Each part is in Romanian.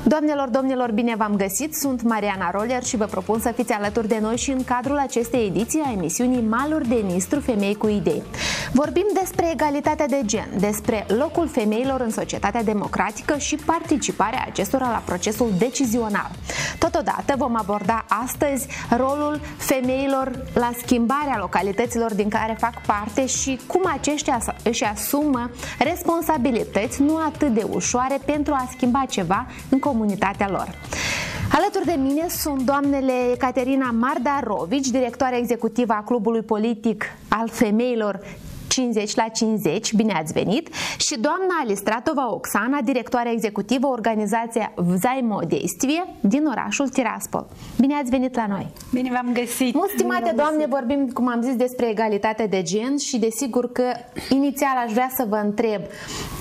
Doamnelor, domnilor, bine v-am găsit! Sunt Mariana Roller și vă propun să fiți alături de noi și în cadrul acestei ediții a emisiunii Maluri de Nistru, femei cu idei. Vorbim despre egalitatea de gen, despre locul femeilor în societatea democratică și participarea acestora la procesul decizional. Totodată vom aborda astăzi rolul femeilor la schimbarea localităților din care fac parte și cum aceștia își asumă responsabilități nu atât de ușoare pentru a schimba ceva în comunitatea lor. Alături de mine sunt doamnele Caterina Mardarovici, directoarea executivă a Clubului Politic al Femeilor 50/50, bine ați venit, și doamna Alistratova Oxana, directoarea executivă organizația Взаимодействие din orașul Tiraspol. Bine ați venit la noi! Bine v-am găsit! Mult stimate doamne, vorbim, cum am zis, despre egalitate de gen și desigur că inițial aș vrea să vă întreb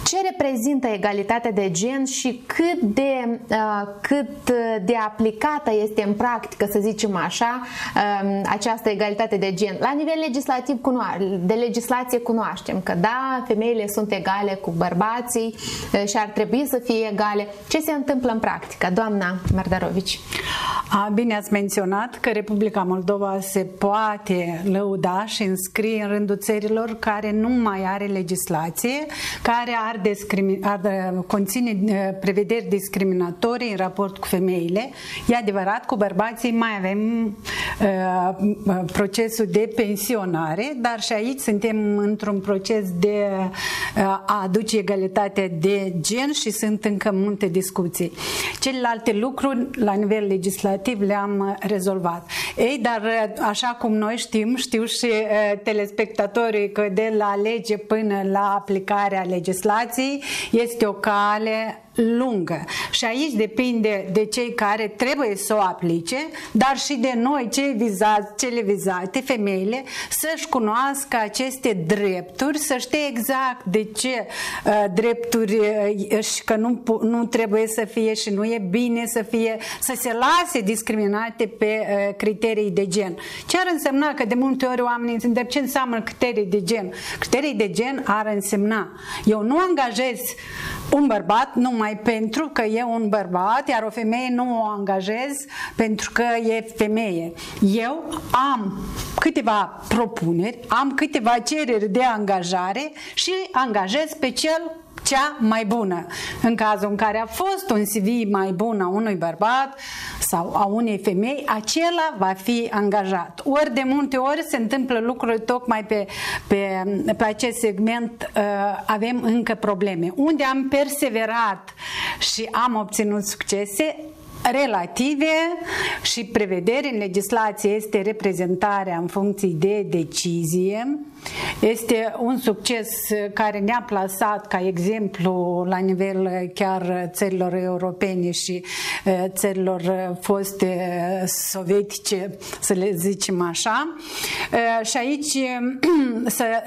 ce reprezintă egalitatea de gen și cât de aplicată este în practică, să zicem așa, această egalitate de gen. La nivel legislativ, de legislație cunoaștem că da, femeile sunt egale cu bărbații și ar trebui să fie egale. Ce se întâmplă în practică, doamna Mardarovici? Bine ați menționat că Republica Moldova se poate lăuda și înscrie în rândul țărilor care nu mai are legislație, care conține prevederi discriminatorii în raport cu femeile. E adevărat, cu bărbații mai avem procesul de pensionare, dar și aici suntem într-un proces de a aduce egalitate de gen și sunt încă multe discuții. Celelalte lucruri la nivel legislativ le-am rezolvat. Ei, dar așa cum noi știu și telespectatorii că de la lege până la aplicarea legislației este o cale lungă. Și aici depinde de cei care trebuie să o aplice, dar și de noi, cele vizate, femeile, să-și cunoască aceste drepturi, să știe exact de ce drepturi și că nu trebuie să fie și nu e bine să se lase discriminate pe criterii de gen. Ce ar însemna că de multe ori oamenii se întreb ce înseamnă criterii de gen? Criterii de gen ar însemna eu nu angajez un bărbat numai pentru că e un bărbat, iar o femeie nu o angajez pentru că e femeie. Eu am câteva propuneri, am câteva cereri de angajare și angajez pe cea mai bună. În cazul în care a fost un CV mai bun a unui bărbat sau a unei femei, acela va fi angajat. Ori de multe ori se întâmplă lucruri tocmai pe acest segment avem încă probleme. Unde am perseverat și am obținut succese relative și prevederi în legislație este reprezentarea în funcție de decizie. Este un succes care ne-a plasat ca exemplu la nivel chiar țărilor europene și țărilor foste sovietice, să le zicem așa. Și aici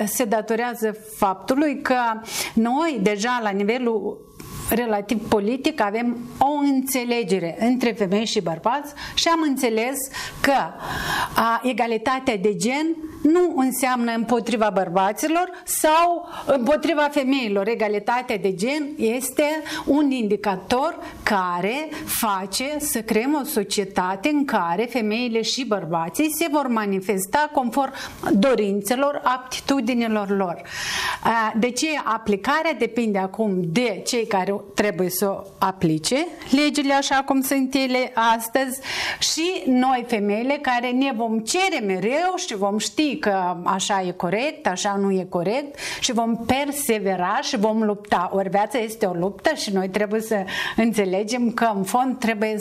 se datorează faptului că noi deja la nivelul relativ politic avem o înțelegere între femei și bărbați și am înțeles că egalitatea de gen nu înseamnă împotriva bărbaților sau împotriva femeilor. Egalitatea de gen este un indicator care face să creăm o societate în care femeile și bărbații se vor manifesta conform dorințelor, aptitudinilor lor. De ce aplicarea depinde acum de cei care trebuie să o aplice legile așa cum sunt ele astăzi și noi femeile care ne vom cere mereu și vom ști că așa e corect, așa nu e corect și vom persevera și vom lupta. Ori viața este o luptă și noi trebuie să înțelegem că în fond trebuie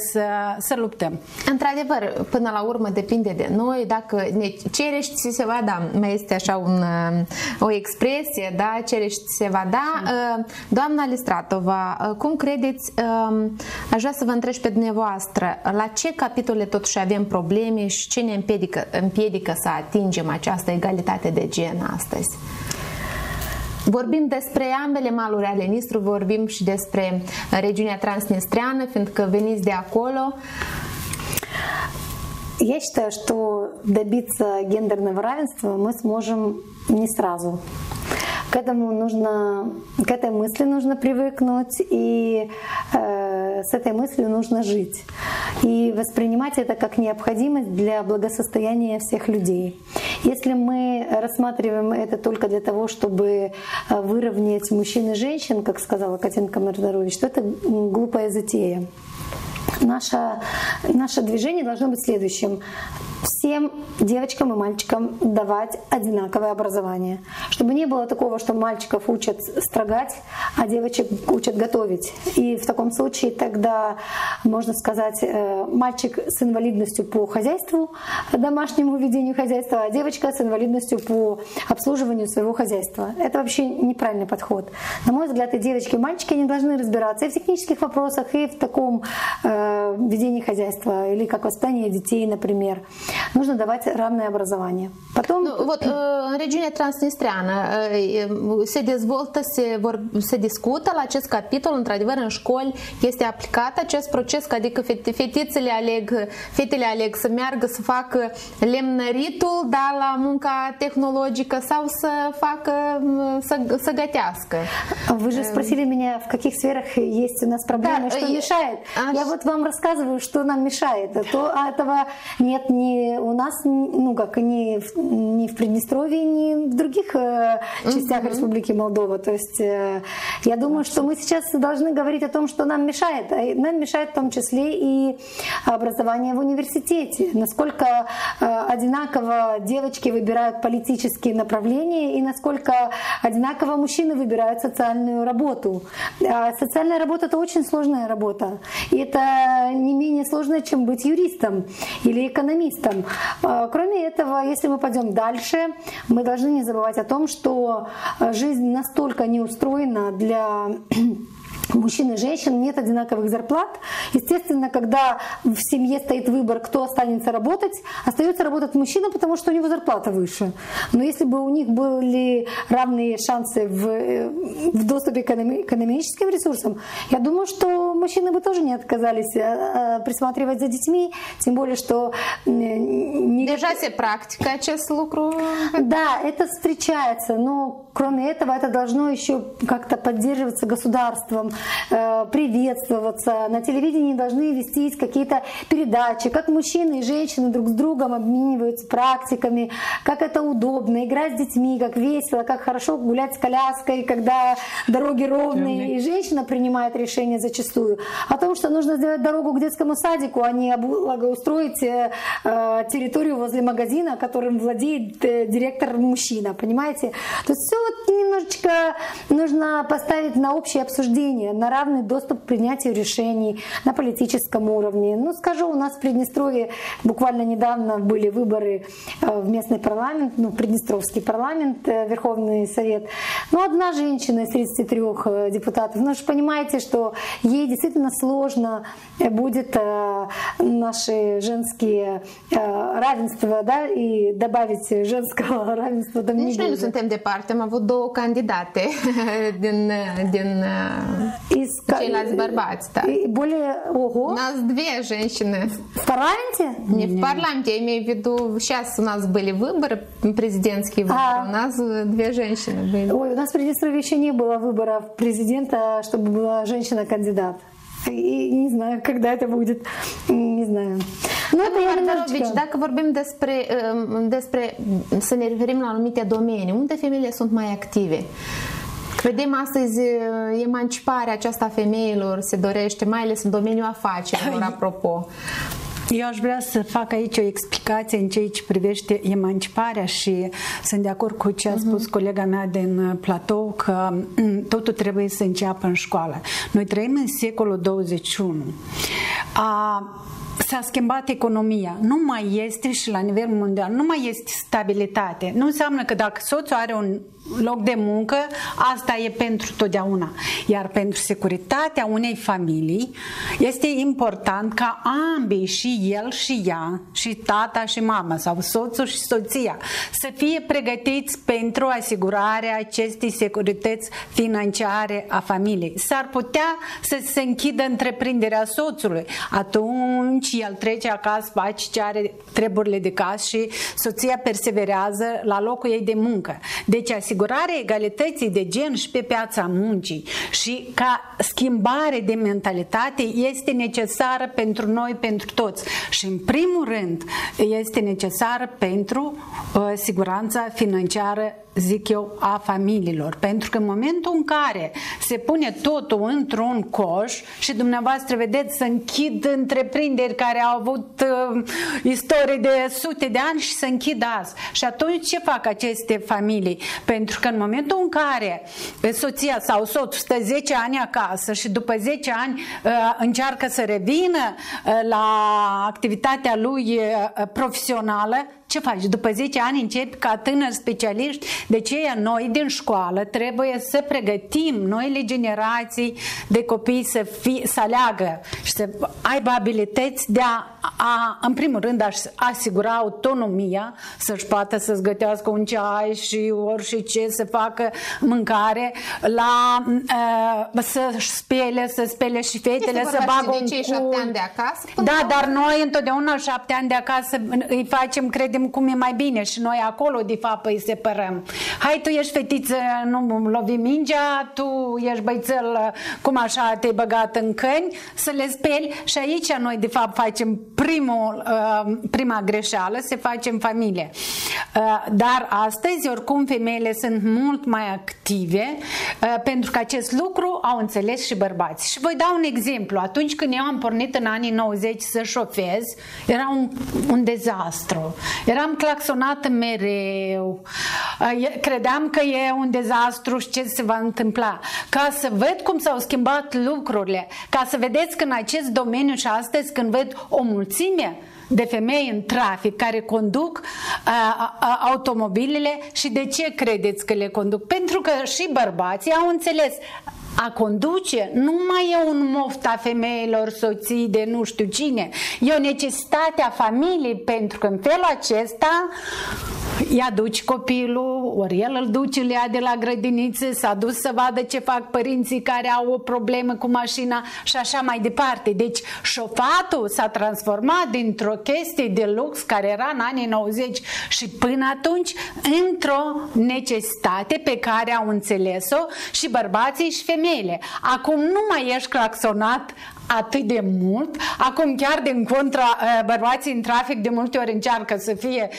să luptăm. Într-adevăr, până la urmă depinde de noi, dacă ne cerești ți se va da, mai este așa o expresie, da, cerești ți se va da. Doamna Alistratova, cum credeți, aș vrea să vă întreb pe dumneavoastră, la ce capitole totuși avem probleme și ce ne împiedică să atingem această egalitate de gen astăzi? Vorbim despre ambele maluri ale Nistru, vorbim și despre regiunea transnistreană, fiindcă veniți de acolo. Я считаю, что добиться гендерного равенства мы сможем не сразу. к этой мысли нужно привыкнуть, и с этой мыслью нужно жить. И воспринимать это как необходимость для благосостояния всех людей. Если мы рассматриваем это только для того, чтобы выровнять мужчин и женщин, как сказала Катенко Мирзарович, то это глупая затея. Наше движение должно быть следующим. Всем девочкам и мальчикам давать одинаковое образование. Чтобы не было такого, что мальчиков учат строгать, а девочек учат готовить. И в таком случае тогда, можно сказать, мальчик с инвалидностью по хозяйству, домашнему ведению хозяйства, а девочка с инвалидностью по обслуживанию своего хозяйства. Это вообще неправильный подход. На мой взгляд, и девочки, и мальчики не должны разбираться и в технических вопросах, и в таком ведении хозяйства, или как воспитание детей, например. Нужно давать равное образование. Потом... În regiunea transnistreană se dezvoltă, se discută la acest capitol, într-adevăr în școli este aplicat acest proces, adică fetele aleg să meargă să facă lemnăritul, dar la munca tehnologică sau să facă, să gătească. Вы же спросили меня, в каких сферах есть у нас проблемы, что мешает. Я вот вам рассказываю, что нам мешает. Этого нет ни у нас, ни в Приднестровье, ни в других частях Республики Молдова. То есть я думаю, что мы сейчас должны говорить о том, что нам мешает. Нам мешает в том числе и образование в университете. Насколько одинаково девочки выбирают политические направления и насколько одинаково мужчины выбирают социальную работу. Социальная работа — это очень сложная работа. И это не менее сложно, чем быть юристом или экономистом. Кроме этого, если мы пойдем дальше, мы должны не забывать о том, что жизнь настолько не устроена для мужчин и женщин, нет одинаковых зарплат. Естественно, когда в семье стоит выбор, кто останется работать, остается работать мужчина, потому что у него зарплата выше. Но если бы у них были равные шансы в доступе к экономическим ресурсам, я думаю, что мужчины бы тоже не отказались присматривать за детьми, тем более, что... Deja se practică acest lucru? Да, это встречается, но кроме этого это должно еще как-то поддерживаться государством, приветствоваться. На телевидении должны вестись какие-то передачи, как мужчины и женщины друг с другом обмениваются практиками, как это удобно, играть с детьми, как весело, как хорошо гулять с коляской, когда дороги ровные. И женщина принимает решение зачастую о том, что нужно сделать дорогу к детскому садику, а не благоустроить территорию возле магазина, которым владеет директор мужчина, понимаете? То есть все немножечко нужно поставить на общее обсуждение, на равный доступ к принятию решений на политическом уровне. Ну, скажу, у нас в Приднестровье буквально недавно были выборы в местный парламент, Приднестровский парламент, Верховный Совет. Одна женщина из 33 депутатов. Ну, вы же понимаете, что ей действительно сложно будет наши женские равенства, да, и добавить женского равенства. Nici noi nu suntem departe, am avut două candidate din ceilalți bărbați. Да. Ого. У нас две женщины. В парламенте? Не в парламенте, я имею в виду, сейчас у нас были выборы, президентские выборы, у нас две женщины были. Ой, у нас в Приднестровье еще не было выборов президента, чтобы была женщина-кандидат. И не знаю, когда это будет, не знаю. Dacă vorbim despre să ne referim la anumite domenii, unde femeile sunt mai active? Vedem astăzi emanciparea aceasta a femeilor se dorește, mai ales în domeniul afacerilor, apropo. Eu aș vrea să fac aici o explicație în ceea ce privește emanciparea și sunt de acord cu ce a spus colega mea din platou, că totul trebuie să înceapă în școală. Noi trăim în secolul 21. S-a schimbat economia, nu mai este și la nivel mondial, nu mai este stabilitate. Nu înseamnă că dacă soțul are un loc de muncă, asta e pentru totdeauna. Iar pentru securitatea unei familii este important ca ambii, și el și ea, și tata și mama, sau soțul și soția, să fie pregătiți pentru asigurarea acestei securități financiare a familiei. S-ar putea să se închidă întreprinderea soțului. Atunci el trece acasă, face ce are treburile de casă și soția perseverează la locul ei de muncă. Deci asigurarea egalității de gen și pe piața muncii și ca schimbare de mentalitate este necesară pentru noi, pentru toți. Și în primul rând este necesară pentru siguranța financiară, zic eu, a familiilor. Pentru că în momentul în care se pune totul într-un coș și dumneavoastră vedeți să închid întreprinderi care au avut istorie de sute de ani și să închid azi. Și atunci ce fac aceste familii? Pentru că în momentul în care soția sau soțul stă 10 ani acasă și după 10 ani încearcă să revină la activitatea lui profesională, ce faci? După 10 ani începi ca tânăr specialiști. De aceea noi din școală trebuie să pregătim noile generații de copii să aleagă și să aibă abilități de în primul rând, a asigura autonomia, să-și poată să-ți gătească un ceai și orice să facă mâncare, să-și spele și fetele, să bagă un cei 7 ani de acasă? Da, dar noi întotdeauna 7 ani de acasă îi facem, credem cum e mai bine și noi acolo de fapt îi separăm. Hai, tu ești fetiță, nu lovi mingea, tu ești băițel, cum așa te-ai băgat în căni, să le speli și aici noi de fapt facem prima greșeală, se face în familie. Dar astăzi oricum femeile sunt mult mai active pentru că acest lucru au înțeles și bărbații. Și voi da un exemplu. Atunci când eu am pornit în anii 90 să șofez, era un dezastru. Eram claxonată mereu. Credeam că e un dezastru și ce se va întâmpla. Ca să văd cum s-au schimbat lucrurile, ca să vedeți că în acest domeniu și astăzi când văd o mulțime de femei în trafic care conduc automobilele și de ce credeți că le conduc? Pentru că și bărbații au înțeles. A conduce nu mai e un moft a femeilor, soții de nu știu cine. E o necesitate a familiei, pentru că în felul acesta îi aduci copilul, ori el îl duce, îl ia de la grădiniță, s-a dus să vadă ce fac părinții care au o problemă cu mașina și așa mai departe. Deci șofatul s-a transformat dintr-o chestie de lux care era în anii 90 și până atunci într-o necesitate pe care au înțeles-o și bărbații și femeile. Acum nu mai ești claxonat atât de mult, acum chiar din contra bărbații în trafic de multe ori încearcă să fie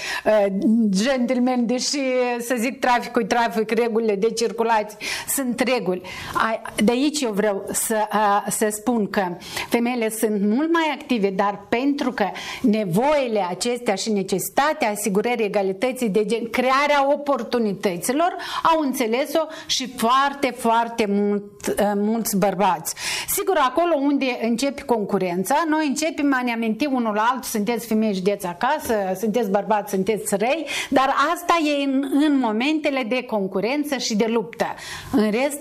gentleman, deși să zic traficul, regulile de circulație sunt reguli. De aici eu vreau să spun că femeile sunt mult mai active, dar pentru că nevoile acestea și necesitatea asigurării egalității de gen, crearea oportunităților, au înțeles-o și foarte, foarte mulți bărbați. Sigur, acolo unde începe concurența, noi începem a ne aminti unul la altul, sunteți femei, ședeți acasă, sunteți bărbați, sunteți răi, dar asta e în momentele de concurență și de luptă. În rest,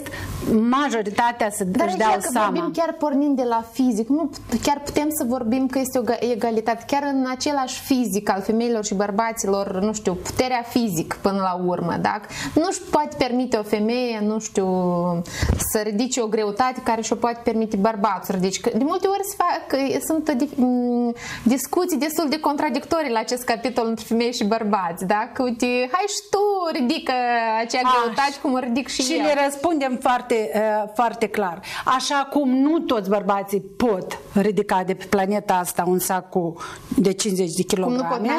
majoritatea își dau seama. Vorbim chiar pornind de la fizic, nu chiar putem să vorbim că este o egalitate, chiar în același fizic al femeilor și bărbaților, nu știu, puterea fizic până la urmă, dacă nu-și poate permite o femeie, nu știu, să ridice o greutate care și-o poate permite bărbatul. Deci, de multe ori sunt discuții destul de contradictorii la acest capitol între femei și bărbați, da? Că uite, hai și tu ridică acea greutate cum o ridic și eu. Și le răspundem foarte clar. Așa cum nu toți bărbații pot ridica de pe planeta asta un sac de 50 de kilograme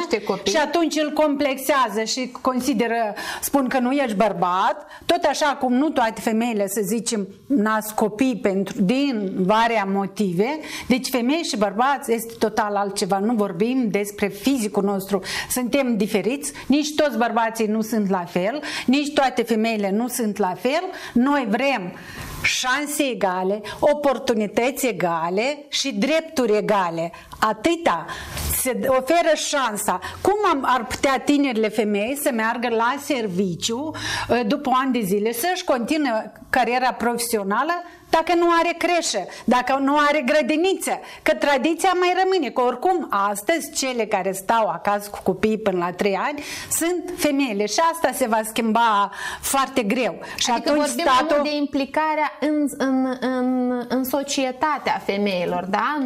și atunci îl complexează și consideră, spun că nu ești bărbat, tot așa cum nu toate femeile, să zicem, nasc copii din varia motive, deci femei și bărbați este total altceva. Nu vorbim despre fizicul nostru. Suntem diferiți, nici toți bărbații nu sunt la fel, nici toate femeile nu sunt la fel. Noi vrem șanse egale, oportunități egale și drepturi egale. Atâta se oferă șansa. Cum ar putea tinerile femei să meargă la serviciu după ani de zile, să-și continue cariera profesională dacă nu are creșă, dacă nu are grădiniță, că tradiția mai rămâne, că oricum astăzi cele care stau acasă cu copiii până la 3 ani sunt femeile și asta se va schimba foarte greu. Și adică atunci vorbim statul... de implicarea în societatea femeilor, da?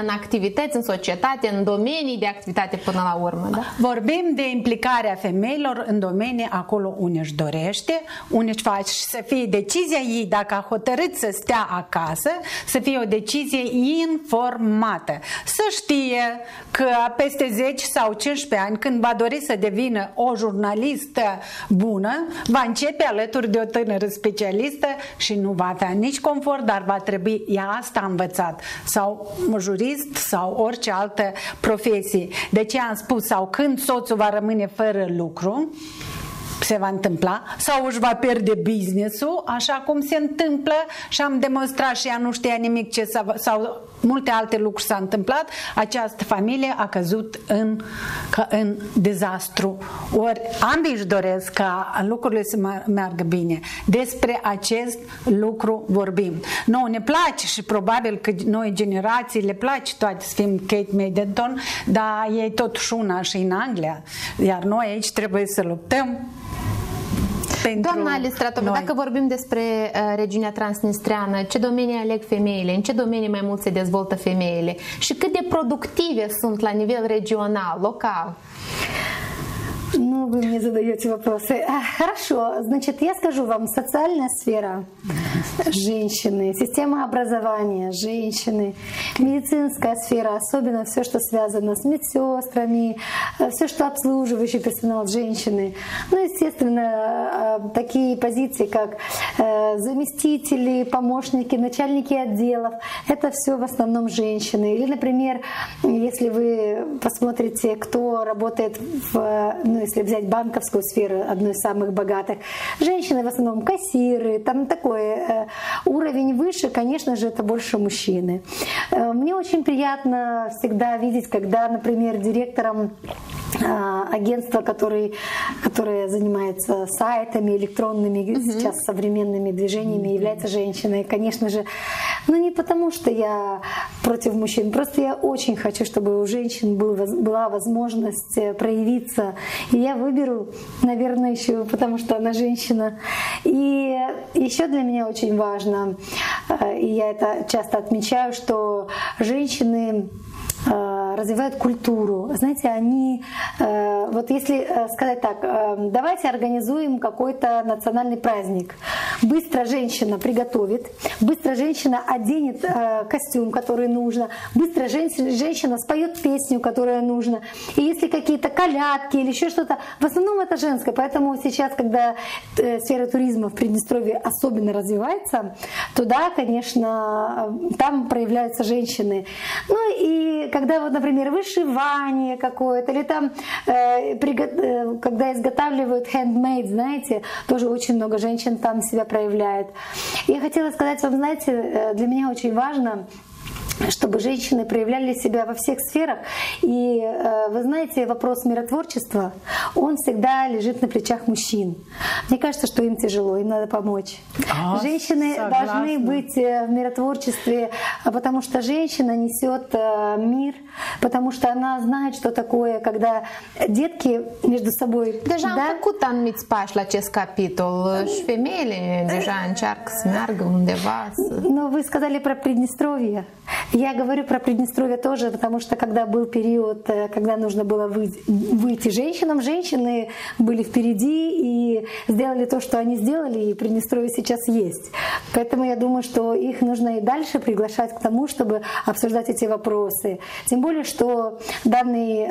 În activități, în societate, în domenii de activitate până la urmă. Da? Vorbim de implicarea femeilor în domenii acolo unde își dorește, unde își face și să fie decizia ei dacă a hotărât să stea acasă, să fie o decizie informată. Să știe că peste 10 sau 15 ani, când va dori să devină o jurnalistă bună, va începe alături de o tânără specialistă și nu va avea nici confort, dar va trebui, ea asta a învățat, sau jurist sau orice altă profesie. De ce am spus, sau când soțul va rămâne fără lucru, se va întâmpla, sau își va pierde business-ul, așa cum se întâmplă și am demonstrat și ea nu știa nimic sau multe alte lucruri s-au întâmplat, această familie a căzut în dezastru. Ori ambii își doresc ca lucrurile să meargă bine. Despre acest lucru vorbim. Nouă ne place și probabil că noi generații le place toate să fim Kate Middleton, dar ei totuși una și în Anglia, iar noi aici trebuie să luptăm. Doamna Listratova, dacă vorbim despre regiunea transnistreană, ce domenii aleg femeile, în ce domenii mai mult se dezvoltă femeile și cât de productive sunt la nivel regional, local? Ну, вы мне задаете вопросы. Хорошо, значит, я скажу вам, социальная сфера женщины, система образования женщины, медицинская сфера, особенно все, что связано с медсестрами, все, что обслуживающий персонал женщины. Ну, естественно, такие позиции, как заместители, помощники, начальники отделов, это все в основном женщины. Или, например, если вы посмотрите, кто работает если взять банковскую сферу, одну из самых богатых, женщины в основном кассиры, там такой уровень выше, конечно же, это больше мужчины. Мне очень приятно всегда видеть, когда, например, директором агентства, которое занимается сайтами, электронными сейчас современными движениями, является женщиной. Конечно же, не потому, что я против мужчин, просто я очень хочу, чтобы у женщин была возможность проявиться. И я выберу, наверное, еще потому, что она женщина. И еще для меня очень важно, и я это часто отмечаю, что женщины развивают культуру. Знаете, они, вот если сказать так, давайте организуем какой-то национальный праздник. Быстро женщина приготовит, быстро женщина оденет костюм, который нужно, быстро женщина споет песню, которая нужна. И если какие-то колядки или еще что-то, в основном это женское. Поэтому сейчас, когда сфера туризма в Приднестровье особенно развивается, то да, конечно, там проявляются женщины. Ну и когда вот, например, вышивание какое-то, или там, когда изготавливают handmade, знаете, тоже очень много женщин там себя проявляет. Я хотела сказать вам, знаете, для меня очень важно, чтобы женщины проявляли себя во всех сферах. И вы знаете, вопрос миротворчества, он всегда лежит на плечах мужчин. Мне кажется, что им тяжело, им надо помочь. Женщины должны быть в миротворчестве, потому что женщина несет мир, потому что она знает, что такое, когда детки между собой... Deja am făcut anumiți pași la acest capitol și femeile deja încearcă să meargă undeva. Но вы сказали про Приднестровье. Я говорю про Приднестровье тоже, потому что когда был период, когда нужно было выйти женщинам, женщины были впереди и сделали то, что они сделали, и Приднестровье сейчас есть. Поэтому я думаю, что их нужно и дальше приглашать к тому, чтобы обсуждать эти вопросы. Тем более, что данный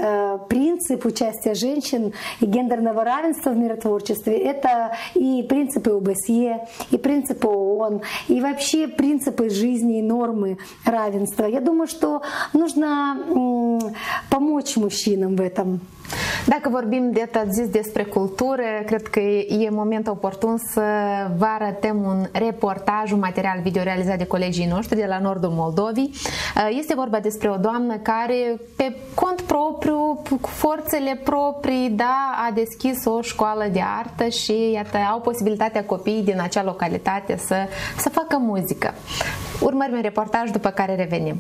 принцип участия женщин и гендерного равенства в миротворчестве — это и принципы ОБСЕ, и принципы ООН, и вообще принципы жизни и нормы равенства. Я думаю, что нужно помочь мужчинам в этом. Dacă vorbim de tot zis despre cultură, cred că e moment oportun să vă arătăm un reportaj, un material video realizat de colegii noștri de la nordul Moldovii. Este vorba despre o doamnă care, pe cont propriu, cu forțele proprii, a deschis o școală de artă și iată, au posibilitatea copiii din acea localitate să facă muzică. Urmărim un reportaj, după care revenim.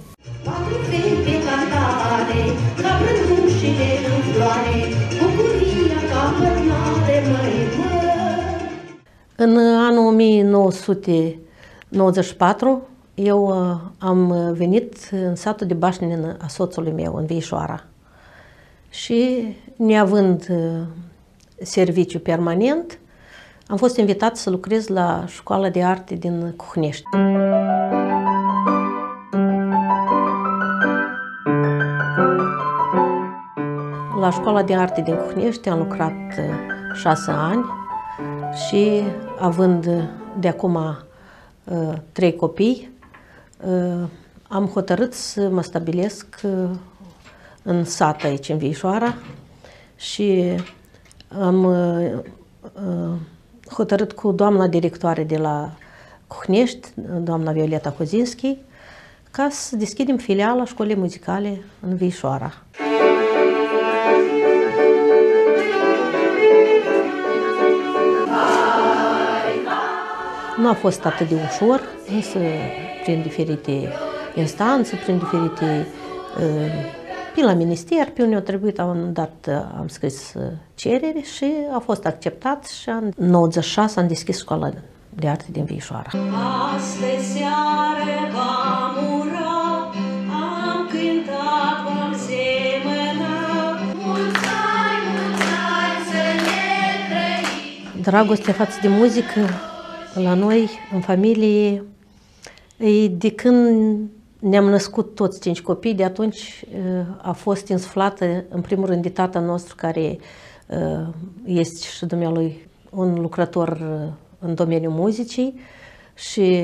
În anul 1994 eu am venit în satul de Bașnin a soțului meu, în Vișoara. Și neavând serviciu permanent, am fost invitat să lucrez la școala de arte din Cuhnești. La școala de arte din Cuhnești am lucrat 6 ani și având de acum 3 copii, am hotărât să mă stabilesc în sat aici, în Vișoara, și am hotărât cu doamna directoare de la Cuhnești, doamna Violeta Kozinski, ca să deschidem filiala școlii muzicale în Vișoara. Nu a fost atât de ușor, însă prin diferite instanțe, prin diferite pe la minister, pe unde a trebuit, am scris cerere și a fost acceptat și în 96 am deschis școala de arte din Vișoara. Astăzi seară v-am urat, am cântat, v-am semănat, mulți ani să ne trăim. Dragostea față de muzică la noi, în familie, de când ne-am născut toți 5 copii, de atunci a fost insuflată, în primul rând, de tatăl nostru, care este și dumnealui un lucrător în domeniul muzicii, și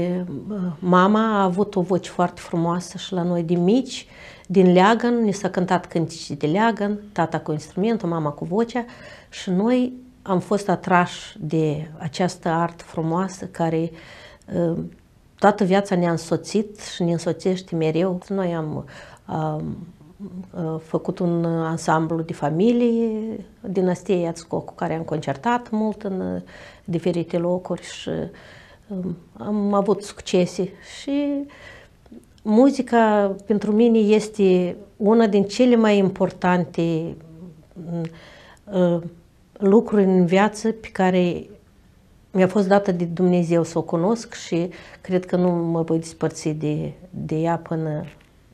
mama a avut o voce foarte frumoasă și la noi de mici, din leagăn, ni s-a cântat cântece de leagăn, tata cu instrumentul, mama cu vocea, și noi am fost atrași de această artă frumoasă care toată viața ne-a însoțit și ne însoțește mereu. Noi am făcut un ansamblu de familie, dinastia Iațco, cu care am concertat mult în diferite locuri și am avut succese. Și muzica pentru mine este una din cele mai importante lucruri în viață pe care mi-a fost dată de Dumnezeu să o cunosc și cred că nu mă voi despărți de ea până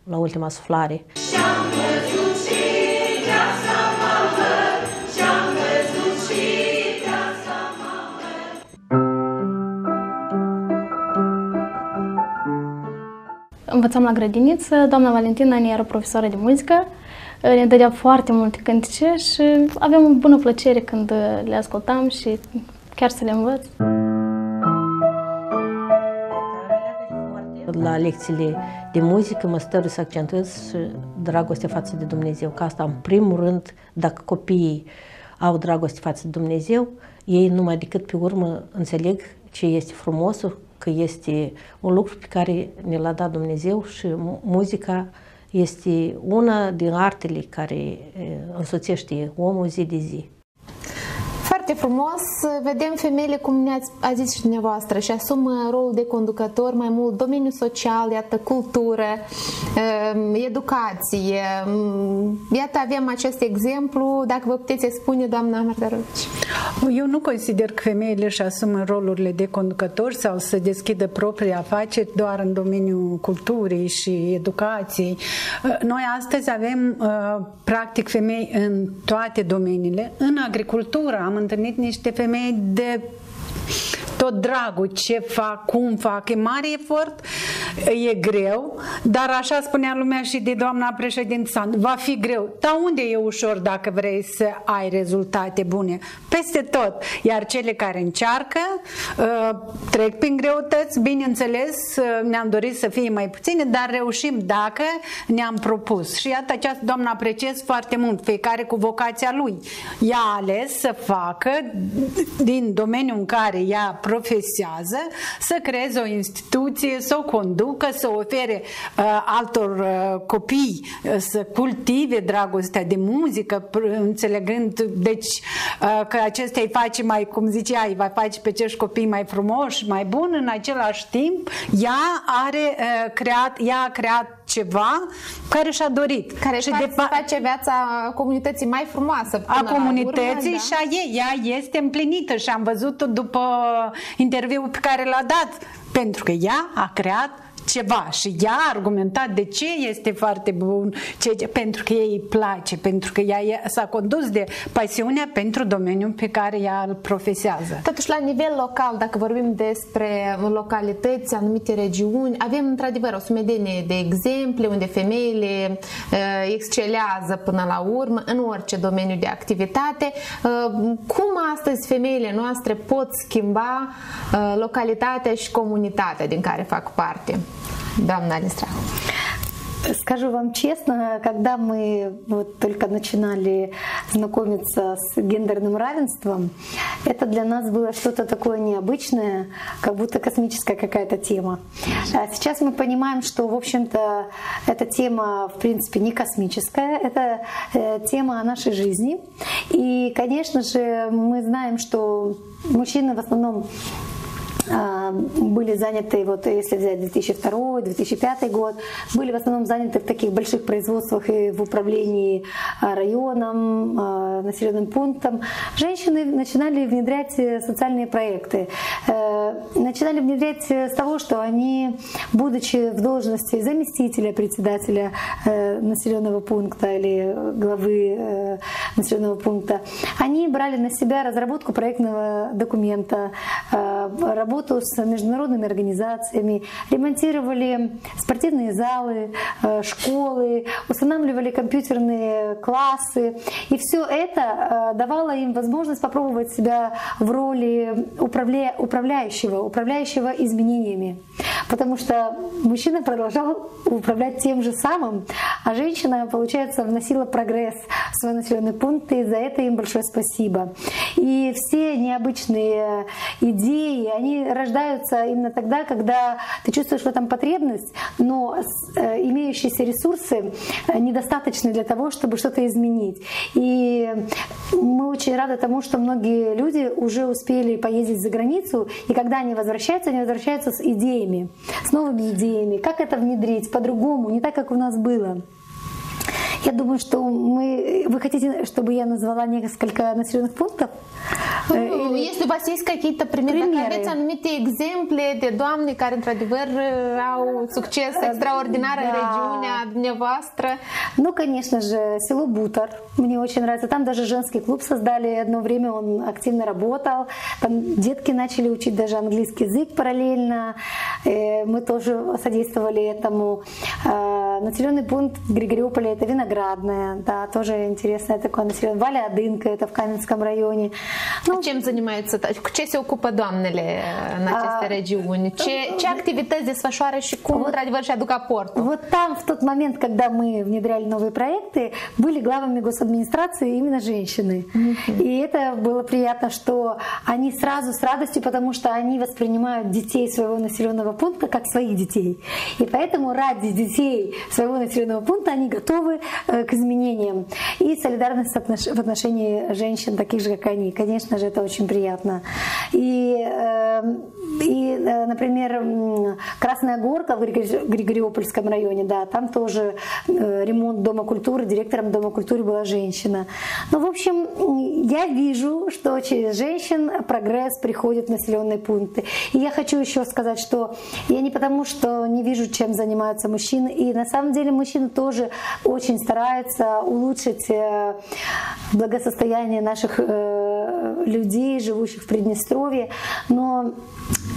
la ultima suflare. Și-am văzut și viața mamă, și-am văzut și viața mamă. Învățam la grădiniță, doamna Valentina ne era profesoară de muzică, ne dădea foarte multe cântece și aveam o bună plăcere când le ascultam și chiar să le învăț. La lecțiile de muzică mă stărui să accentuez și dragostea față de Dumnezeu, că asta în primul rând, dacă copiii au dragoste față de Dumnezeu, ei numai decât pe urmă înțeleg ce este frumosul, că este un lucru pe care ne l-a dat Dumnezeu și muzica este una din artele care însoțește omul zi de zi. Foarte frumos, vedem femeile, cum ne-a zis și dumneavoastră, și asumă rolul de conducător mai mult, domeniul social, iată, cultură, educație. Iată, avem acest exemplu, dacă vă puteți spune, doamna Mărdarovici. Eu nu consider că femeile își asumă rolurile de conducător sau să deschidă proprii afaceri doar în domeniul culturii și educației. Noi astăzi avem, practic, femei în toate domeniile. În agricultură am întâlnit niște femei de tot dragul, ce fac, cum fac, e mare efort, e greu, dar așa spunea lumea și de doamna președinte Sandu, va fi greu. Dar unde e ușor dacă vrei să ai rezultate bune? Peste tot. Iar cele care încearcă trec prin greutăți, bineînțeles, ne-am dorit să fie mai puține, dar reușim dacă ne-am propus. Și iată, această doamnă apreciez foarte mult, fiecare cu vocația lui. Ea a ales să facă din domeniul în care ea profesează, să creeze o instituție, să o conducă, să ofere altor copii să cultive dragostea de muzică, înțelegând deci că acesta îi face mai, cum zicea, îi va face pe acești copii mai frumoși, mai buni. În același timp ea a creat ceva care și-a dorit. Care și face viața comunității mai frumoasă. A comunității și a ei. Ea este împlinită și am văzut-o după interviul pe care l-a dat. Pentru că ea a creat ceva și ea a argumentat de ce este foarte bun, pentru că ei îi place, pentru că ea s-a condus de pasiunea pentru domeniul pe care ea îl profesează. Totuși, la nivel local, dacă vorbim despre localități, anumite regiuni, avem într-adevăr o sumedenie de exemple unde femeile excelează până la urmă în orice domeniu de activitate. Cum astăzi femeile noastre pot schimba localitatea și comunitatea din care fac parte? Doamна Алистраху. Скажу вам честно, когда мы вот только начинали знакомиться с гендерным равенством, это для нас было что-то такое необычное, как будто космическая какая-то тема. А сейчас мы понимаем, что, в общем-то, эта тема, в принципе, не космическая, это тема нашей жизни. И, конечно же, мы знаем, что мужчины в основном были заняты, вот если взять 2002-2005 год, были в основном заняты в таких больших производствах и в управлении районом, населенным пунктом. Женщины начинали внедрять социальные проекты. Начинали внедрять с того, что они, будучи в должности заместителя председателя населенного пункта или главы населенного пункта, они брали на себя разработку проектного документа, работу с международными организациями, ремонтировали спортивные залы, школы, устанавливали компьютерные классы. И все это давало им возможность попробовать себя в роли управляющего изменениями. Потому что мужчина продолжал управлять тем же самым, а женщина, получается, вносила прогресс в свой населенный пункт, и за это им большое спасибо. И все необычные идеи, они рождаются именно тогда, когда ты чувствуешь в этом потребность, но имеющиеся ресурсы недостаточны для того, чтобы что-то изменить. И мы очень рады тому, что многие люди уже успели поездить за границу, и когда они возвращаются с идеями, с новыми идеями, как это внедрить по-другому, не так, как у нас было. Я думаю, что вы хотите, чтобы я назвала несколько населенных пунктов? Если у вас есть какие-то примеры, dacă aveți anumite exemple de doamne care într-adevăr au succes extraordinar în regiunea dumneavoastră. Ну, конечно же, село Бутар. Мне очень нравится. Там даже женский клуб создали. Одно время он активно работал. Там детки начали учить даже английский язык параллельно. Мы тоже содействовали этому. Населенный пункт Григориополя — это Виноградная. Да, тоже интересное такое население. Валя-Адынка — это в Каменском районе. Чем занимаются? Ce se ocupă doamnele în aceste regiuni? Ce activități desfășoară și cum într-adevăr și aduc aportul? Вот там, в тот момент, когда мы внедряли новые проекты, были главами госадминистрации именно женщины. И это было приятно, что они сразу с радостью, потому что они воспринимают детей своего населенного пункта как своих детей. И поэтому ради детей своего населенного пункта они готовы к изменениям. И солидарность в отношении женщин, таких же, как они. Конечно же, это очень приятно. И, например, Красная Горка в Григориопольском районе, да, там тоже ремонт Дома культуры, директором Дома культуры была женщина. Ну, в общем, я вижу, что через женщин прогресс приходит в населенные пункты. И я хочу еще сказать, что я не потому, что не вижу, чем занимаются мужчины, и на самом деле мужчины тоже очень стараются улучшить благосостояние наших людей, живущих в Приднестровье, но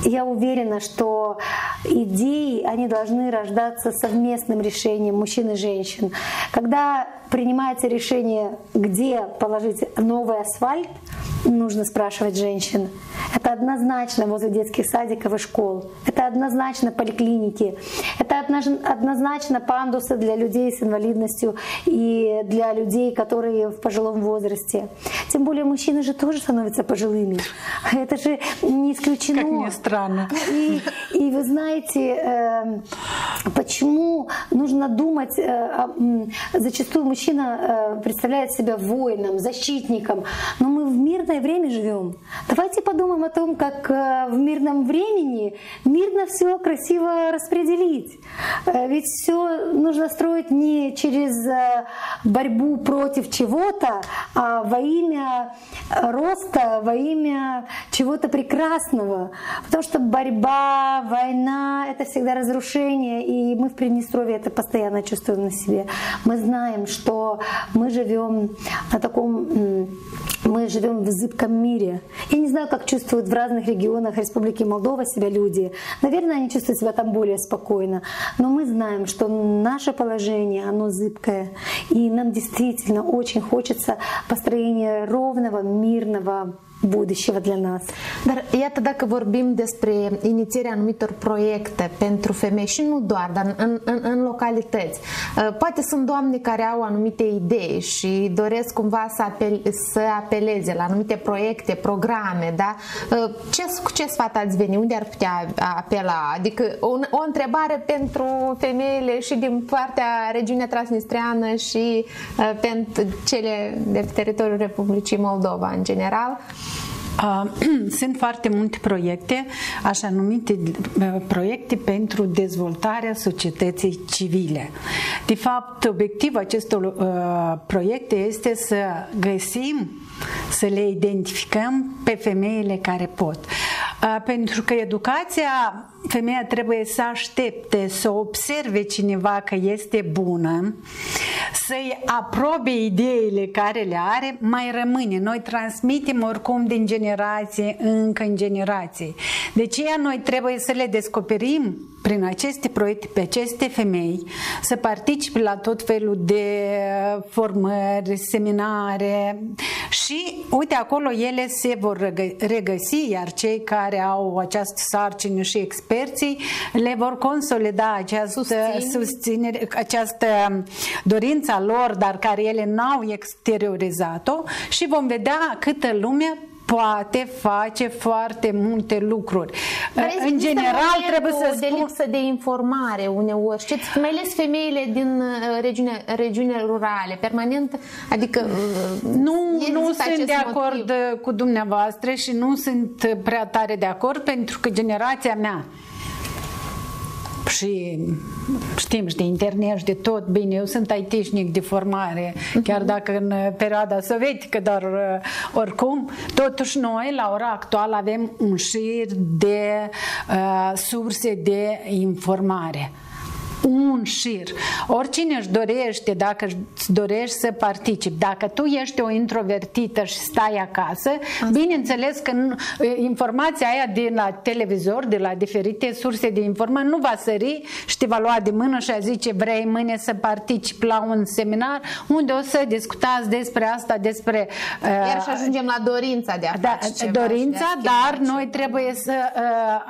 я уверена, что идеи, они должны рождаться совместным решением мужчин и женщин. Когда принимается решение, где положить новый асфальт, нужно спрашивать женщин. Это однозначно возле детских садиков и школ. Это однозначно поликлиники. Это однозначно пандусы для людей с инвалидностью и для людей, которые в пожилом возрасте. Тем более мужчины же тоже становятся пожилыми. Это же не исключено. Как ни странно. И вы знаете, почему нужно думать, зачастую мужчина представляет себя воином, защитником, но мы в мирное время живем. Давайте подумаем о том, как в мирном времени мирно все красиво распределить. Ведь все нужно строить не через борьбу против чего-то, а во имя роста, во имя чего-то прекрасного. Потому что борьба, война — это всегда разрушение, и мы в Приднестровье это постоянно чувствуем на себе. Мы знаем, что мы живем в зыбком мире. Я не знаю, как чувствуют в разных регионах Республики Молдова себя люди. Наверное, они чувствуют себя там более спокойно. Но мы знаем, что наше положение, оно зыбкое. И нам действительно очень хочется построения ровного, mирного будущего для нас. Dar iată, dacă vorbim despre inițierea anumitor proiecte pentru femei și nu doar, dar în localități, poate sunt doamne care au anumite idei și doresc cumva să apeleze la anumite proiecte, programe, da? Cu ce sfat ați veni? Unde ar putea apela? Adică o întrebare pentru femeile și din partea regiunea Transnistreană și pentru cele de pe teritoriul Republicii Moldova în general. Sunt foarte multe proiecte, așa numite proiecte pentru dezvoltarea societății civile. De fapt, obiectivul acestor proiecte este să găsim, să le identificăm pe femeile care pot. Pentru că educația, femeia trebuie să aștepte, să observe cineva că este bună, să-i aprobe ideile care le are, mai rămâne. Noi transmitem oricum din generație încă în generație. De aceea noi trebuie să le descoperim prin aceste proiecte pe aceste femei, să participe la tot felul de formări, seminare și uite acolo ele se vor regăsi, iar cei care au această sarcină și experții le vor consolida această susținere, această dorința lor, dar care ele n-au exteriorizat-o și vom vedea câtă lume poate face foarte multe lucruri. În general trebuie să spun... de lipsă de informare uneori. Știți, mai ales femeile din regiunile rurale, permanent, adică nu sunt de acord cu dumneavoastră și nu sunt prea tare de acord pentru că generația mea și știm și de internet și de tot, bine, eu sunt IT-șnic de formare, chiar dacă în perioada sovietică, dar oricum, totuși noi la ora actuală avem un șir de surse de informare. Un șir. Oricine își dorește, dacă îți dorești să participi, dacă tu ești o introvertită și stai acasă, bineînțeles că informația aia de la televizor, de la diferite surse de informare, nu va sări și te va lua de mână și a zice vrei mâine să participi la un seminar unde o să discutați despre asta, despre... Iar și ajungem la dorința de a face ceva. Dorința, dar noi trebuie să,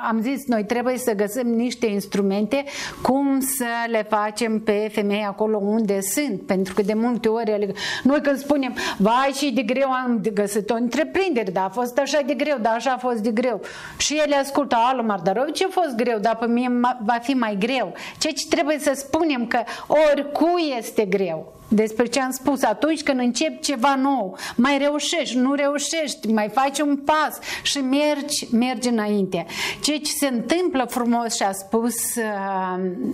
am zis, noi trebuie să găsim niște instrumente cum să le facem pe femei acolo unde sunt, pentru că de multe ori noi când spunem vai și de greu am găsit o întreprindere, dar a fost așa de greu, dar așa a fost de greu și ele ascultă alu Mardarov, ce a fost greu, dar pe mine va fi mai greu. Ceea ce trebuie să spunem că oricui este greu. Despre ce am spus, atunci când începi ceva nou, mai reușești, nu reușești, mai faci un pas și mergi înainte. Ceea ce se întâmplă frumos și a spus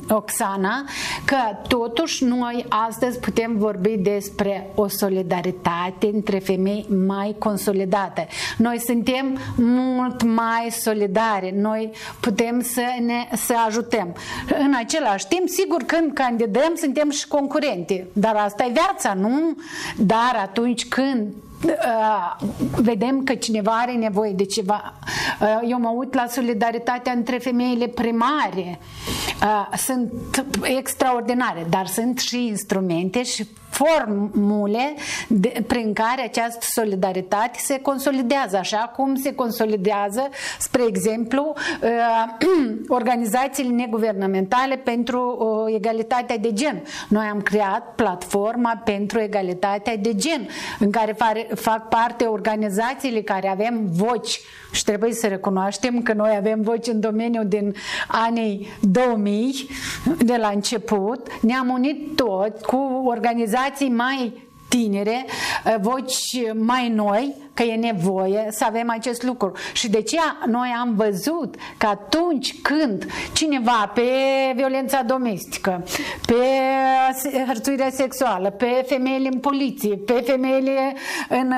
Oxana, că totuși noi astăzi putem vorbi despre o solidaritate între femei mai consolidată. Noi suntem mult mai solidare, noi putem să ajutăm. În același timp, sigur, când candidăm, suntem și concurente, dar asta e viața, nu? Dar atunci când vedem că cineva are nevoie de ceva. Eu mă uit la solidaritatea între femeile primare. Sunt extraordinare, dar sunt și instrumente și formule prin care această solidaritate se consolidează, așa cum se consolidează, spre exemplu, organizațiile neguvernamentale pentru egalitatea de gen. Noi am creat platforma pentru egalitatea de gen, în care fac parte organizațiile care avem voci și trebuie să recunoaștem că noi avem voci în domeniul din anii 2000, de la început. Ne-am unit tot cu organizații mai tinere, voci mai noi, că e nevoie să avem acest lucru. Și de ce noi am văzut că atunci când cineva pe violența domestică, pe hărțuirea sexuală, pe femeile în poliție, pe femeile în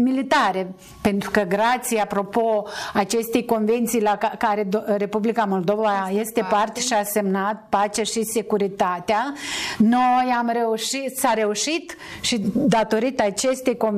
militare, pentru că grație, apropo, acestei convenții la care Republica Moldova este parte și a semnat pacea și securitatea, noi am reușit, s-a reușit și datorită acestei convenții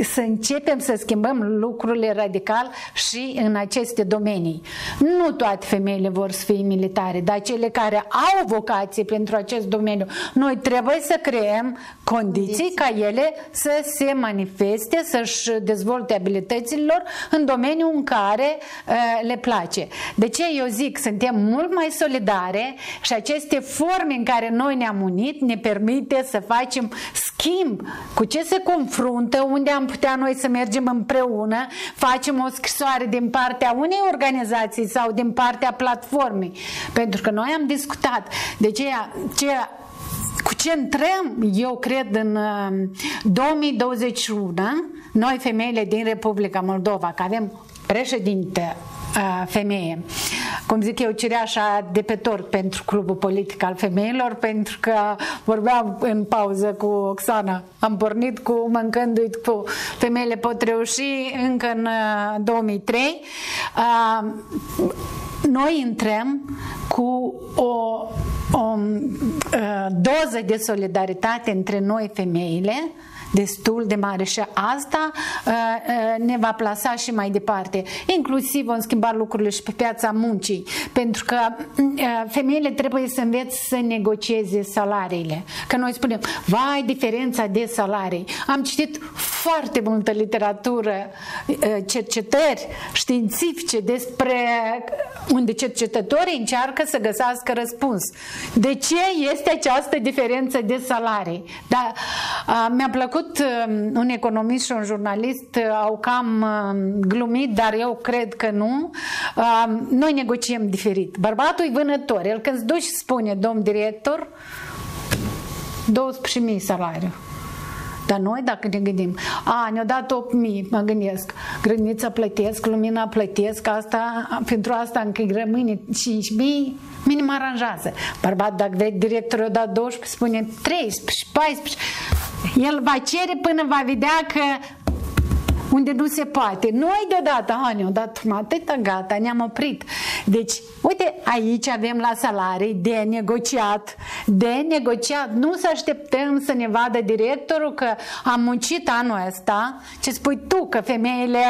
să începem să schimbăm lucrurile radical și în aceste domenii. Nu toate femeile vor să fie militare, dar cele care au vocație pentru acest domeniu, noi trebuie să creăm condiții ca ele să se manifeste, să-și dezvolte abilitățile lor în domeniul în care le place. De ce eu zic, suntem mult mai solidare și aceste forme în care noi ne-am unit ne permite să facem schimb cu ce se confruntă, unde am putea noi să mergem împreună, facem o scrisoare din partea unei organizații sau din partea platformei. Pentru că noi am discutat. De cu ce intrăm, eu cred, în 2021, noi femeile din Republica Moldova, că avem președinte femeie. Cum zic eu, cireașa de pe tort pentru clubul politic al femeilor, pentru că vorbeam în pauză cu Oxana, am pornit cu mâncându-i cu femeile pot reuși încă în 2003. Noi intrăm cu o doză de solidaritate între noi femeile destul de mare și asta ne va plasa și mai departe. Inclusiv vom schimba lucrurile și pe piața muncii, pentru că femeile trebuie să învețe să negocieze salariile. Că noi spunem, vai, diferența de salarii. Am citit foarte multă literatură, cercetări științifice despre unde cercetătorii încearcă să găsească răspuns. De ce este această diferență de salarii? Dar mi-a plăcut un economist și un jurnalist au cam glumit, dar eu cred că nu. Noi negociem diferit. Bărbatul e vânător. El când se duce și spune, domn director, 12.000 salariu. Dar noi, dacă ne gândim, ne-au dat 8.000, mă gândesc, grădinița plătesc, lumina plătesc, asta, pentru asta încă rămâne 5.000, minim aranjează. Bărbat, dacă vede directorul a dat 12, spune 13, 14, el va cere până va vedea că unde nu se poate. Noi deodată, ne-au dat atâta, gata, ne-am oprit. Deci, uite, aici avem la salarii de negociat. Nu să așteptăm să ne vadă directorul că am muncit anul ăsta, ce spui tu, că femeile,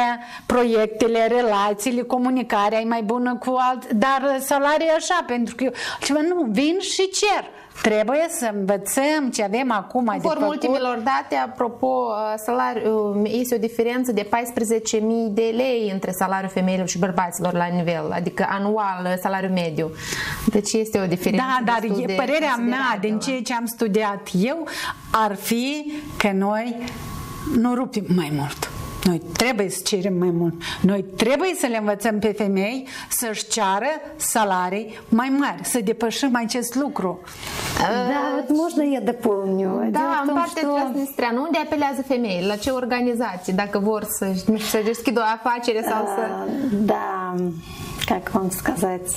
proiectele, relațiile, comunicarea e mai bună cu alții, dar salarii așa, pentru că eu nu, vin și cer. Trebuie să învățăm ce avem acum de făcut. Conform ultimelor date, apropo, salariul, este o diferență de 14.000 de lei între salariul femeilor și bărbaților la nivel, adică anual, salariul mediu. Deci este o diferență. Da, dar părerea mea, din ceea ce am studiat eu, ar fi că noi nu rupim mai mult. Noi trebuie să cerem mai mult. Noi trebuie să le învățăm pe femei să-și ceară salarii mai mari, să depășim acest lucru. Da, вот можно я дополню? Da, în partea Transnistria, unde apelează femeile? La ce organizații? Dacă vor să deschidă o afacere sau să... Да, как вам сказать...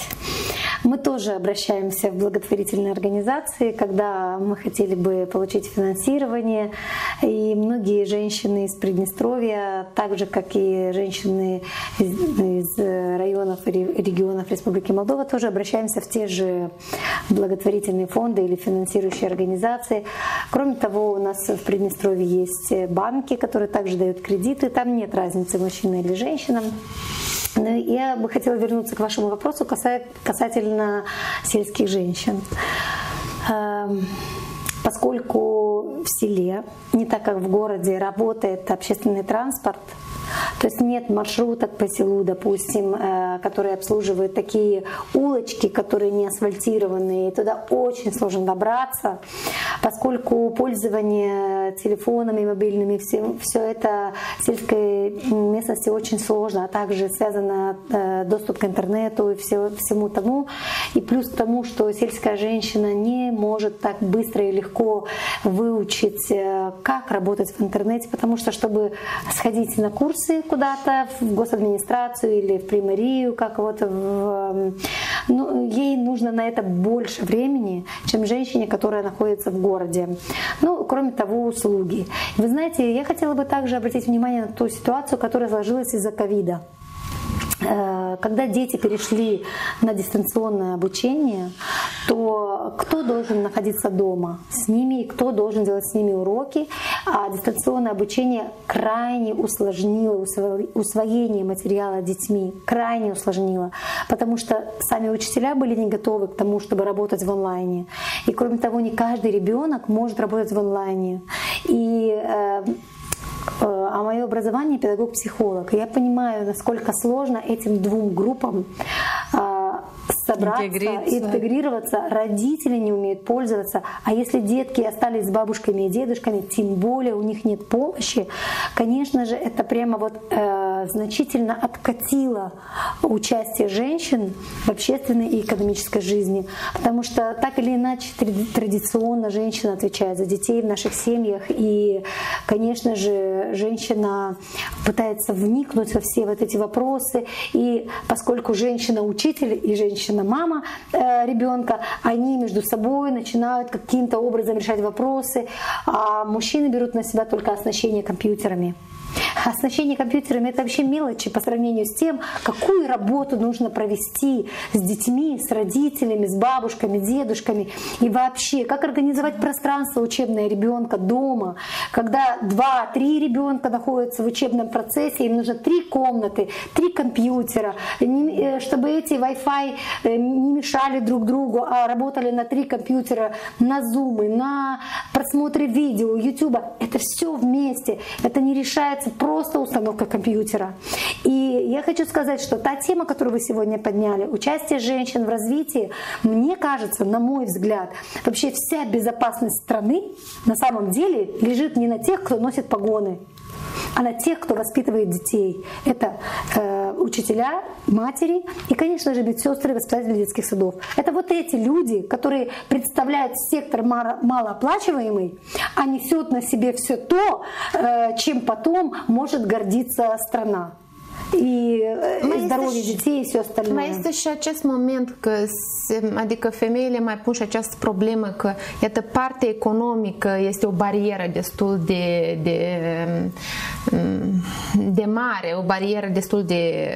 Мы тоже обращаемся в благотворительные организации, когда мы хотели бы получить финансирование. И многие женщины из Приднестровья, так же как и женщины из районов и регионов Республики Молдова, тоже обращаемся в те же благотворительные фонды или финансирующие организации. Кроме того, у нас в Приднестровье есть банки, которые также дают кредиты. Там нет разницы, мужчина или женщина. Но я бы хотела вернуться к вашему вопросу касательно сельских женщин. Поскольку в селе, не так как в городе, работает общественный транспорт, то есть нет маршруток по селу, допустим, которые обслуживают такие улочки, которые не асфальтированные, и туда очень сложно добраться, поскольку пользование телефонами мобильными, все это в сельской местности очень сложно, а также связано доступ к интернету и всему тому. И плюс к тому, что сельская женщина не может так быстро и легко выучить, как работать в интернете, потому что, чтобы сходить на курсы куда-то в госадминистрацию или в примарию, как вот ей нужно на это больше времени, чем женщине, которая находится в городе. Ну, кроме того, услуги. Вы знаете, я хотела бы также обратить внимание на ту ситуацию, которая сложилась из-за ковида. Когда дети перешли на дистанционное обучение, то кто должен находиться дома с ними и кто должен делать с ними уроки? А дистанционное обучение крайне усложнило усвоение материала детьми, крайне усложнило, потому что сами учителя были не готовы к тому, чтобы работать в онлайне. И кроме того, не каждый ребенок может работать в онлайне. А мое образование — педагог-психолог. Я понимаю, насколько сложно этим двум группам собраться, интегрироваться. Родители не умеют пользоваться. А если детки остались с бабушками и дедушками, тем более у них нет помощи, конечно же, это прямо вот значительно откатило участие женщин в общественной и экономической жизни. Потому что так или иначе традиционно женщина отвечает за детей в наших семьях. И, конечно же, женщина пытается вникнуть во все вот эти вопросы. И поскольку женщина-учитель и женщина-мама ребенка, они между собой начинают каким-то образом решать вопросы, а мужчины берут на себя только оснащение компьютерами. Оснащение компьютерами — это вообще мелочи по сравнению с тем, какую работу нужно провести с детьми, с родителями, с бабушками, дедушками. И вообще, как организовать пространство учебное ребенка дома, когда 2-3 ребенка находятся в учебном процессе, им нужно 3 комнаты, 3 компьютера, чтобы эти Wi-Fi не мешали друг другу, а работали на 3 компьютера, на Zoom, на просмотре видео, YouTube. Это все вместе. Это не решается просто установка компьютера. И я хочу сказать, что та тема, которую вы сегодня подняли, участие женщин в развитии, мне кажется, на мой взгляд, вообще вся безопасность страны на самом деле лежит не на тех, кто носит погоны, а на тех, кто воспитывает детей. Это учителя, матери и, конечно же, медсестры и воспитатели детских садов. Это вот эти люди, которые представляют сектор малооплачиваемый, а несут на себе все то, чем потом может гордиться страна. И здоровье детей и все остальное. Mai este și acest moment că adică femeile mai pun și această problemă că iată partea economică este o barieră destul de mare, o barieră destul de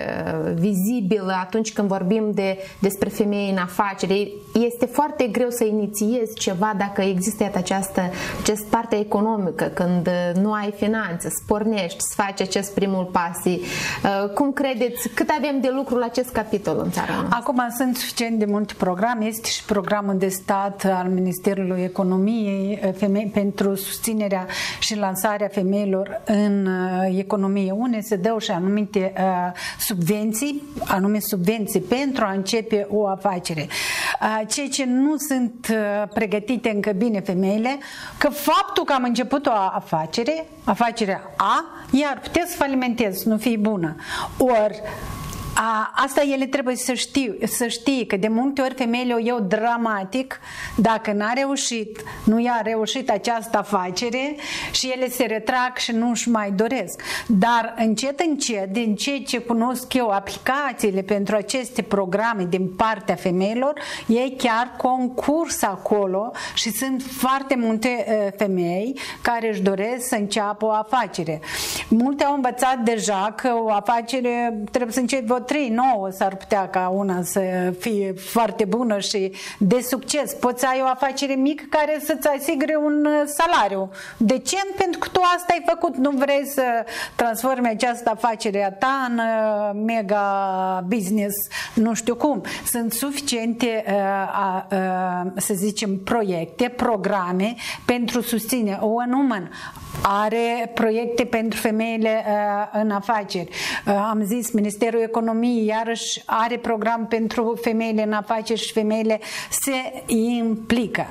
vizibilă atunci când vorbim despre femei în afaceri. Este foarte greu să inițiezi ceva dacă există această parte economică, când nu ai finanțe, să pornești, să faci acest primul pas. Cum credeți, cât avem de lucru la acest capitol în țara noastră? Acum sunt suficient de multe programe. Este și programul de stat al Ministerului Economiei pentru susținerea și lansarea femeilor în economie, unde se dau și anumite subvenții pentru a începe o afacere. Ceea ce nu sunt pregătite încă bine femeile, că faptul că am început o afacere, afacerea A, ea ar putea să falimenteze, să nu fie bună. Ori Asta ele trebuie să știe că de multe ori femeile o iau dramatic dacă n-a reușit, nu i-a reușit această afacere și ele se retrag și nu își mai doresc. Dar încet, din ce cunosc eu, aplicațiile pentru aceste programe din partea femeilor, e chiar concurs acolo și sunt foarte multe femei care își doresc să înceapă o afacere. Multe au învățat deja că o afacere trebuie să începi 3-9, s-ar putea ca una să fie foarte bună și de succes. Poți să ai o afacere mică care să-ți asigure un salariu decent, pentru că tu asta ai făcut. Nu vrei să transformi această afacere a ta în mega business, nu știu cum. Sunt suficiente, să zicem, proiecte, programe pentru susține. One Woman are proiecte pentru femeile în afaceri. Am zis, Ministerul Economiei iarăși are program pentru femeile în afaceri și femeile se implică.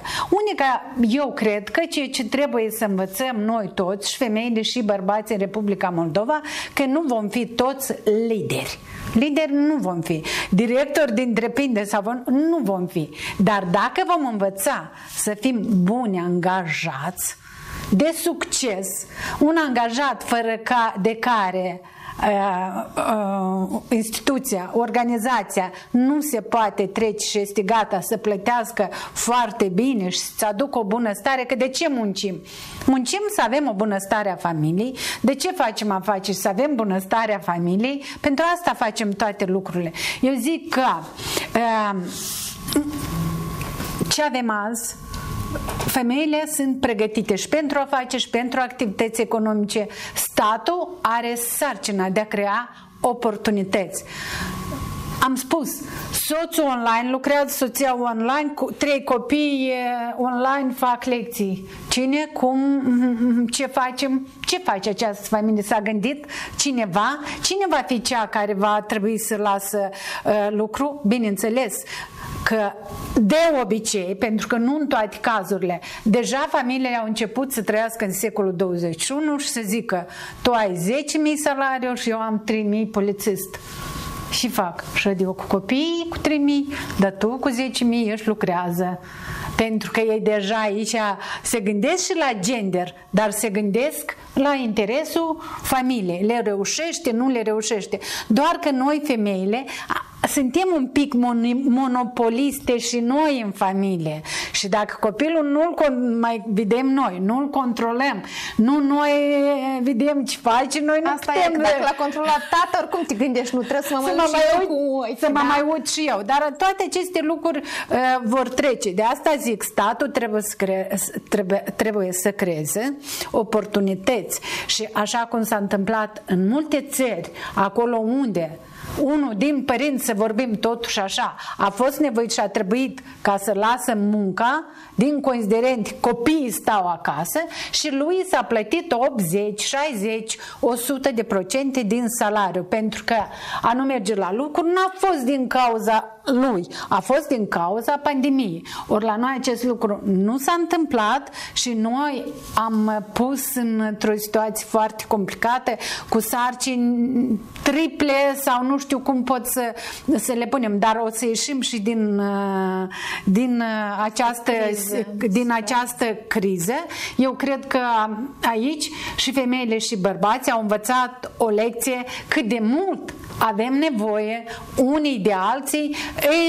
Eu cred că ceea ce trebuie să învățăm noi toți, și femeile și bărbații în Republica Moldova, că nu vom fi toți lideri. Lideri nu vom fi. Directori de întreprinderi sau nu vom fi. Dar dacă vom învăța să fim buni angajați, de succes, un angajat de care instituția, organizația nu se poate trece și este gata să plătească foarte bine și să aducă o bunăstare, că de ce muncim? Muncim să avem o bunăstare a familiei. De ce facem afaceri? Să avem bunăstarea familiei. Pentru asta facem toate lucrurile. Eu zic că ce avem azi, femeile sunt pregătite și pentru afaceri și pentru activități economice. Statul are sarcina de a crea oportunități. Am spus, soțul online lucrează, soția online, 3 copii online fac lecții. Cine, cum, ce facem? Ce face această familie? S-a gândit cineva? Cine va fi cea care va trebui să lasă lucru? Bineînțeles că de obicei, pentru că nu în toate cazurile, deja familiile au început să trăiască în secolul 21 și să zică, tu ai 10.000 salariu și eu am 3.000 polițist. Și fac. Și eu cu copiii cu 3.000, dar tu cu 10.000 ești lucrează. Pentru că ei deja aici se gândesc și la gender, dar se gândesc la interesul familiei. Le reușește, nu le reușește. Doar că noi, femeile, suntem un pic monopoliste și noi în familie. Și dacă copilul nu-l mai vedem noi, nu-l controlăm, nu noi vedem ce face, noi nu asta putem... E, dacă l-a controlat tata, oricum te gândești, nu trebuie să mă mai uit și eu. Dar toate aceste lucruri vor trece. De asta zic, statul trebuie să creeze oportunități. Și așa cum s-a întâmplat în multe țări, acolo unde unul din părinți, să vorbim totuși așa, a fost nevoit și a trebuit ca să lasă munca, din considerent copiii stau acasă și lui s-a plătit 80, 60, 100% din salariu, pentru că a nu merge la lucru n-a fost din cauza lui, a fost din cauza pandemiei. Ori la noi acest lucru nu s-a întâmplat și noi am pus într-o situație foarte complicată, cu sarcini triple sau nu știu cum pot să le punem, dar o să ieșim și din această criză. Eu cred că aici și femeile și bărbații au învățat o lecție cât de mult avem nevoie unii de alții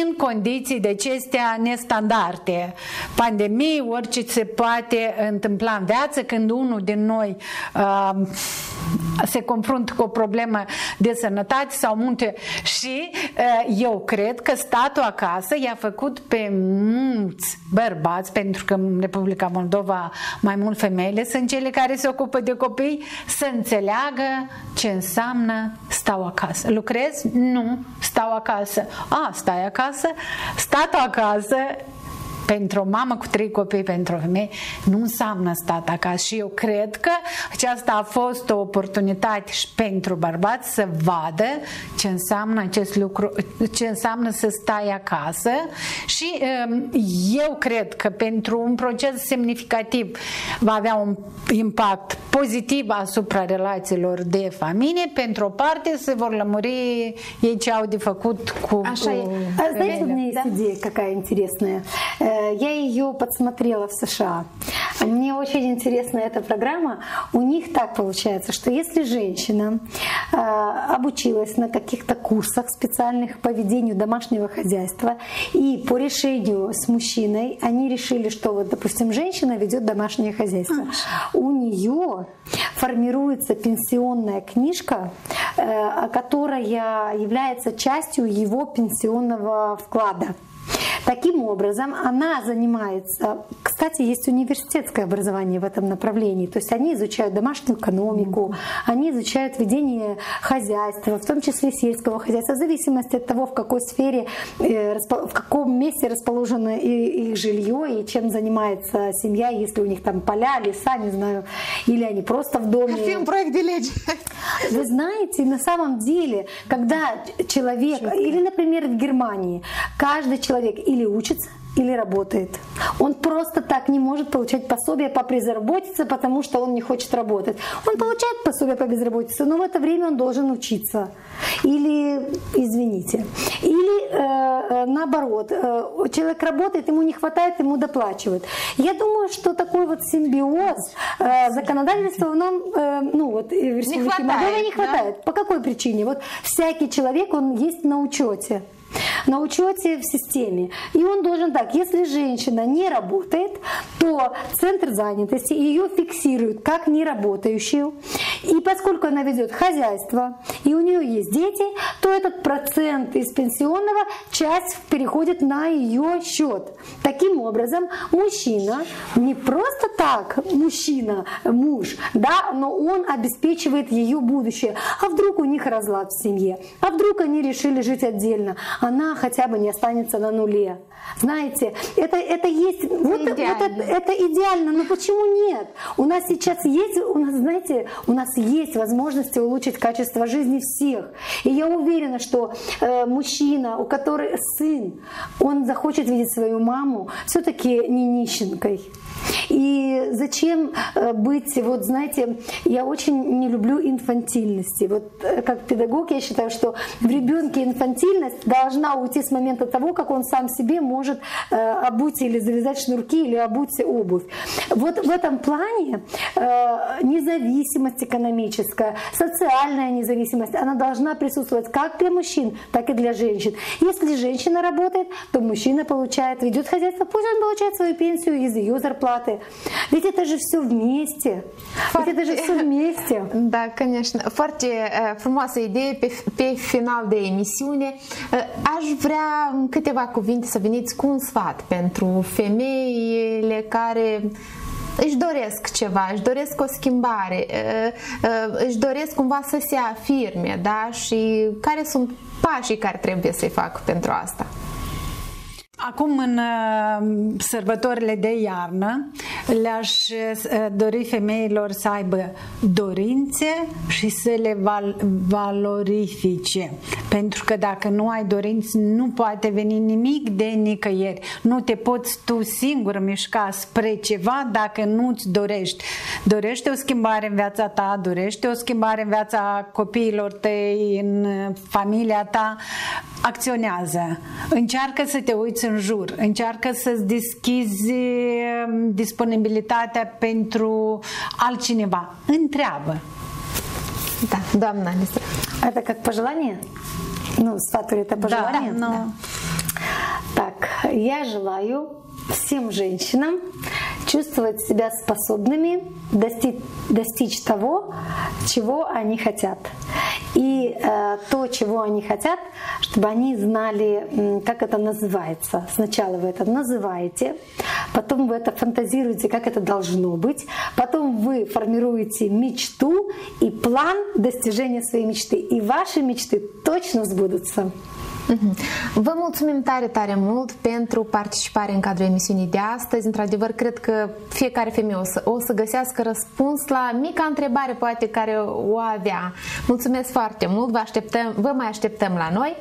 în condiții de acestea nestandarde. Pandemii, orice se poate întâmpla în viață, când unul din noi se confruntă cu o problemă de sănătate sau multe. Și eu cred că statul acasă i-a făcut pe mulți bărbați, pentru că în Republica Moldova mai mult femeile sunt cele care se ocupă de copii, să înțeleagă ce înseamnă stau acasă. Lucrezi? Nu. Stau acasă. Stai acasă? Statul acasă pentru o mamă cu 3 copii, pentru o femeie, nu înseamnă stat acasă. Și eu cred că aceasta a fost o oportunitate și pentru bărbați să vadă ce înseamnă acest lucru, ce înseamnă să stai acasă. Și eu cred că pentru un proces semnificativ va avea un impact pozitiv asupra relațiilor de familie. Pentru o parte se vor lămuri ei ce au de făcut cu... Знаете, у меня есть идея какая интересная. Я ее подсмотрела в США. Мне очень интересна эта программа. У них так получается, что если женщина обучилась на каких-то курсах специальных по ведению домашнего хозяйства, и по решению с мужчиной они решили, что вот, допустим, женщина ведет домашнее хозяйство, у нее формируется пенсионная книжка, которая является частью его пенсионного вклада. Таким образом, она занимается... Кстати, есть университетское образование в этом направлении. То есть они изучают домашнюю экономику, они изучают ведение хозяйства, в том числе сельского хозяйства, в зависимости от того, в какой сфере, в каком месте расположено их жилье и чем занимается семья, если у них там поля, леса, не знаю, или они просто в доме. Проект дележ. Вы знаете, на самом деле, когда человек, или, например, в Германии, каждый человек или учится, или работает. Он просто так не может получать пособие по безработице, потому что он не хочет работать. Он получает пособие по безработице, но в это время он должен учиться. Или, извините, или наоборот, человек работает, ему не хватает, ему доплачивают. Я думаю, что такой вот симбиоз законодательства нам, ну вот, в Республике Молдова не хватает. По какой причине? Вот всякий человек, он есть на учете. На учете в системе. И он должен так, если женщина не работает, то центр занятости ее фиксирует как неработающую. И поскольку она ведет хозяйство, и у нее есть дети, то этот процент из пенсионного часть переходит на ее счет. Таким образом, мужчина не просто так, мужчина, муж, да, но он обеспечивает ее будущее. А вдруг у них разлад в семье? А вдруг они решили жить отдельно? Она хотя бы не останется на нуле. Знаете, это есть, это идеально, но почему нет? У нас сейчас есть, знаете, у нас есть возможности улучшить качество жизни всех. И я уверена, что мужчина, у которого сын, он захочет видеть свою маму все-таки не нищенкой. И зачем быть, вот знаете, я очень не люблю инфантильности. Вот как педагог я считаю, что в ребенке инфантильность должна уйти с момента того, как он сам себе может обуть или завязать шнурки, или обуть обувь. Вот в этом плане независимость экономическая, социальная независимость, она должна присутствовать как для мужчин, так и для женщин. Если женщина работает, то мужчина получает, ведет хозяйство, пусть он получает свою пенсию из ее зарплаты. Ведь это же все вместе. Ведь это же все вместе. Da, конечно. Foarte frumoasă idee pe final de emisiune. Aș vrea în câteva cuvinte să veniți cu un sfat pentru femeile care își doresc ceva, își doresc o schimbare, își doresc cumva să se afirme, da? Și care sunt pașii care trebuie să-i facă pentru asta? Acum, în sărbătorile de iarnă, le-aș dori femeilor să aibă dorințe și să le valorifice. Pentru că dacă nu ai dorinți, nu poate veni nimic de nicăieri. Nu te poți tu singur mișca spre ceva dacă nu-ți dorești. Dorește o schimbare în viața ta, dorește o schimbare în viața copiilor tăi, în familia ta, acționează. Încearcă să te uiți în jur, încearcă să-ți deschizi disponibilitatea pentru altcineva. Întreabă. Да, doamna Nistra. Это как пожелание? Ну, сватовали это пожелание? Да, да. Так, я желаю всем женщинам чувствовать себя способными достичь того, чего они хотят. И то, чего они хотят, чтобы они знали, как это называется. Сначала вы это называете, потом вы это фантазируете, как это должно быть, потом вы формируете мечту и план достижения своей мечты. И ваши мечты точно сбудутся. Vă mulțumim tare, tare mult pentru participare în cadrul emisiunii de astăzi. Într-adevăr, cred că fiecare femeie o să găsească răspuns la mica întrebare poate care o avea. Mulțumesc foarte mult, vă mai așteptăm la noi.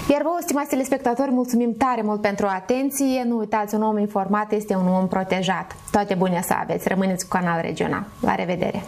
Iar vouă, stimați telespectatori, mulțumim tare mult pentru atenție. Nu uitați, un om informat este un om protejat. Toate bune să aveți. Rămâneți cu Canal Regional. La revedere!